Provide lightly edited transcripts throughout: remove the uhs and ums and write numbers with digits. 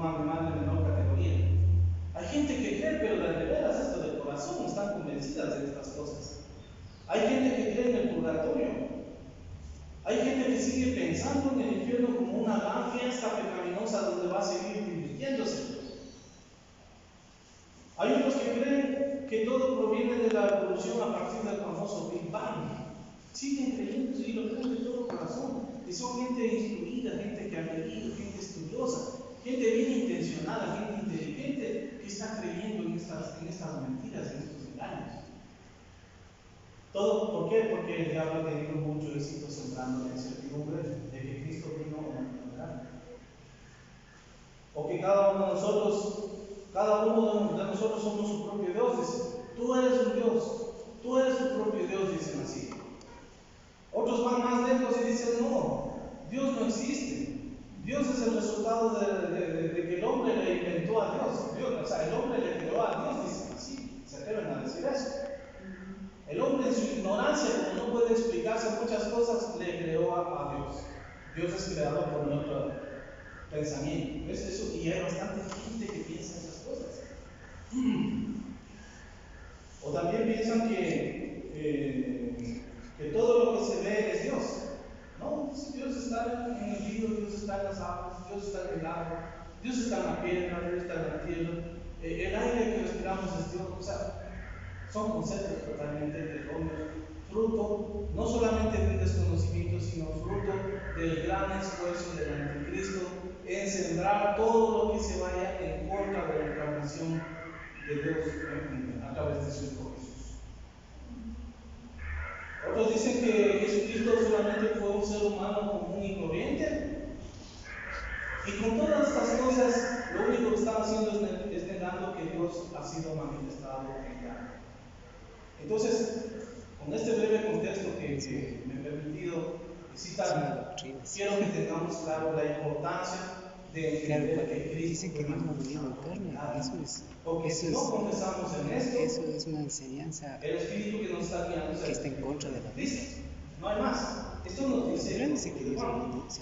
toman más de menor categoría. Hay gente que cree, pero de veras esto del corazón están convencidas de estas cosas. Hay gente que cree en el purgatorio. Hay gente que sigue pensando en el infierno como una gran fiesta pecaminosa donde va a seguir divirtiéndose. Hay otros que creen que todo proviene de la evolución a partir del famoso Big Bang. Siguen creyendo y lo creen de todo corazón. Y son gente instruida, gente que ha leído, gente estudiosa, gente bien intencionada, gente inteligente que está creyendo en estas mentiras, en estos engaños. ¿Todo por qué? Porque el diablo ha tenido mucho éxito sembrando la incertidumbre de que Cristo vino o no vino. O que cada uno de nosotros somos su propio Dios. Dice, tú eres un Dios, tú eres tu propio Dios, dicen así. Otros van más lejos y dicen, no, Dios no existe. Dios es el resultado de que el hombre le inventó a Dios. O sea, el hombre le creó a Dios, dicen así. Se atreven a decir eso. El hombre en su ignorancia, como no puede explicarse muchas cosas, le creó a Dios. Dios es creado por nuestro pensamiento. ¿Ves eso? Y hay bastante gente que piensa esas cosas. O también piensan que todo lo que se ve es Dios. No, si Dios está en el río, Dios está en las aguas, Dios está en el agua, Dios está en la piedra, Dios está en la tierra. El aire que respiramos es Dios. O sea, son conceptos totalmente erróneos, fruto no solamente de un desconocimiento, sino fruto del gran esfuerzo del anticristo en sembrar todo lo que se vaya en contra de la encarnación de Dios a través de su Hijo Jesús. Otros dicen que Jesucristo solamente fue un ser humano común y corriente, y con todas estas cosas lo único que están haciendo es negando que Dios ha sido manifestado en carne. Entonces, con este breve contexto que me he permitido citar, quiero que tengamos claro la importancia de entender que Cristo fue manifestado en carne. Porque si no confesamos en esto, eso es una enseñanza el Espíritu que nos está guiando que está en contra de la Cristo. No hay más. Esto nos dice. Que Dios se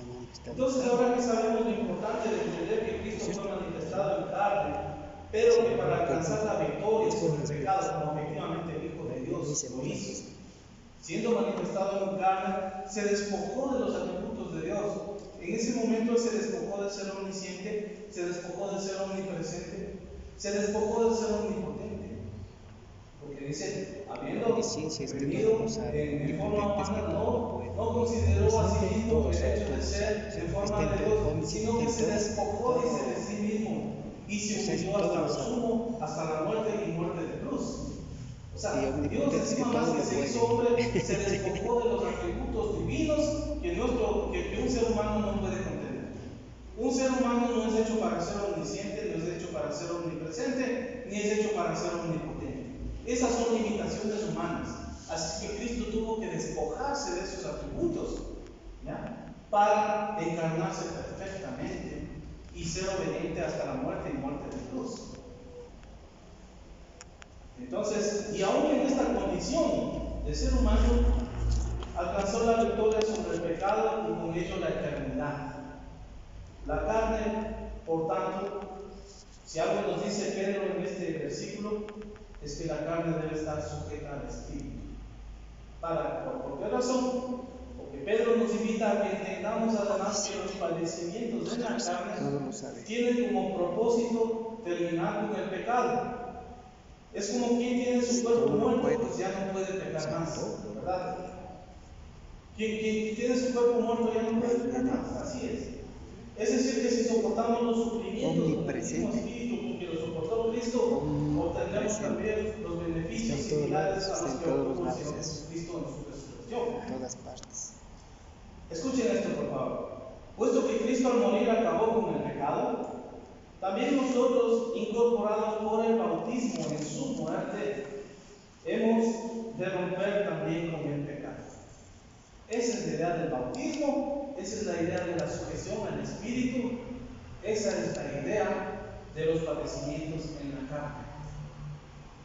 ha manifestado. Entonces, ahora que sabemos lo importante de entender que Cristo fue manifestado en carne, pero que para alcanzar la victoria sobre el pecado, como efectivamente el Hijo de Dios lo hizo, siendo manifestado en carne, se despojó de los atributos de Dios. En ese momento Él se despojó de ser omnisciente, se despojó de ser omnipresente, se despojó de ser omnipotente. Porque dice, habiendo venido en forma humana, no consideró a sí mismo el hecho de ser en forma de Dios, sino que se despojó, dice, de sí mismo, y se humilló hasta lo sumo, hasta la muerte y muerte de cruz. O sea, Dios encima más que se hizo hombre, se despojó de los atributos divinos que un ser humano no puede contener. Un ser humano no es hecho para ser omnisciente, no es hecho para ser omnipresente, ni es hecho para ser omnipotente. Esas son limitaciones humanas. Así que Cristo tuvo que despojarse de esos atributos, ¿ya?, para encarnarse perfectamente y ser obediente hasta la muerte y muerte de cruz. Entonces, y aún en esta condición de ser humano, alcanzó la victoria sobre el pecado y con ello la eternidad. La carne, por tanto, si algo nos dice Pedro en este versículo, es que la carne debe estar sujeta al Espíritu. ¿Por qué razón? Porque Pedro nos invita a que entendamos además que los padecimientos de la carne tienen como propósito terminar con el pecado. Es como quien tiene su cuerpo muerto, pues ya no puede pecar más, ¿verdad? Quien tiene su cuerpo muerto ya no puede pecar más, así es. Es decir, que si soportamos los sufrimientos del mismo Espíritu, porque lo soportó Cristo, obtendremos también los beneficios similares a los que obtuvo el Señor Jesucristo en su resurrección. En todas partes. Escuchen esto, por favor. Puesto que Cristo al morir acabó con el pecado, también nosotros, incorporados por el bautismo en su muerte, hemos de romper también con el pecado. Esa es la idea del bautismo, esa es la idea de la sujeción al Espíritu, esa es la idea de los padecimientos en la carne.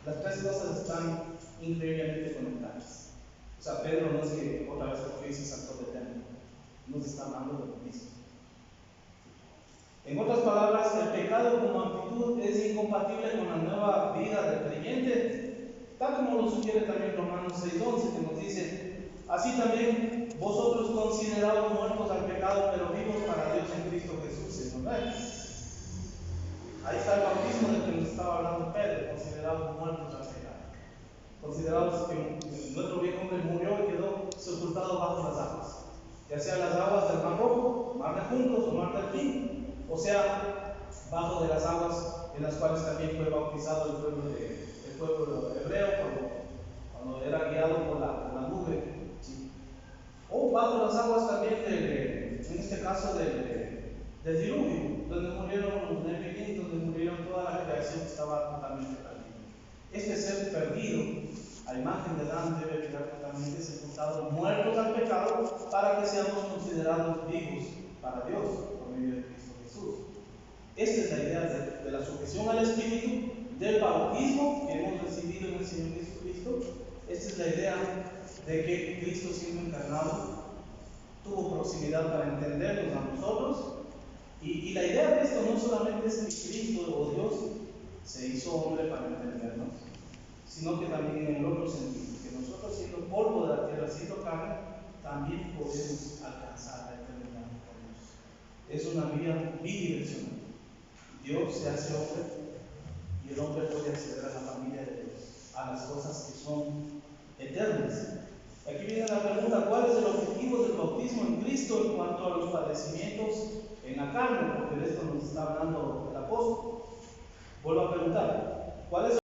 Las tres cosas están increíblemente conectadas. O sea, Pedro no es que otra vez porque se saltó de tema, nos está hablando de lo mismo. En otras palabras, el pecado como actitud es incompatible con la nueva vida del creyente, tal como lo sugiere también Romanos 6:11, que nos dice: así también vosotros considerados muertos al pecado, pero vivos para Dios en Cristo Jesús, Señor nuestro. Ahí está el bautismo del que nos estaba hablando Pedro, considerados muertos al pecado. Considerados que nuestro viejo hombre murió y quedó sepultado bajo las aguas, ya sea las aguas del Mar Rojo, Mar de Juncos o Mar del Fin, o sea, bajo de las aguas en las cuales también fue bautizado el pueblo hebreo cuando era guiado por la nube, ¿sí? O bajo las aguas también, en este caso, del diluvio, donde murieron los Nephilim, donde murieron toda la creación que estaba totalmente perdida. Este ser perdido, a imagen de Adán, debe quedar totalmente sepultado, muertos al pecado, para que seamos considerados vivos para Dios por medio de Cristo Jesús. Esta es la idea de la sujeción al Espíritu, del bautismo que hemos recibido en el Señor Jesucristo. Esta es la idea de que Cristo, siendo encarnado, tuvo proximidad para entendernos a nosotros. Y la idea de esto no solamente es que Cristo o Dios se hizo hombre para entendernos, sino que también en el otro sentido, que nosotros, siendo polvo de la tierra, siendo carne, también podemos alcanzar la eternidad con Dios. Es una vía bidireccional. Dios se hace hombre y el hombre puede acceder a la familia de Dios, a las cosas que son eternas. Aquí viene la pregunta: ¿cuál es el objetivo del bautismo en Cristo en cuanto a los padecimientos en la carne? Porque de esto nos está hablando el apóstol. Vuelvo a preguntar: ¿cuál es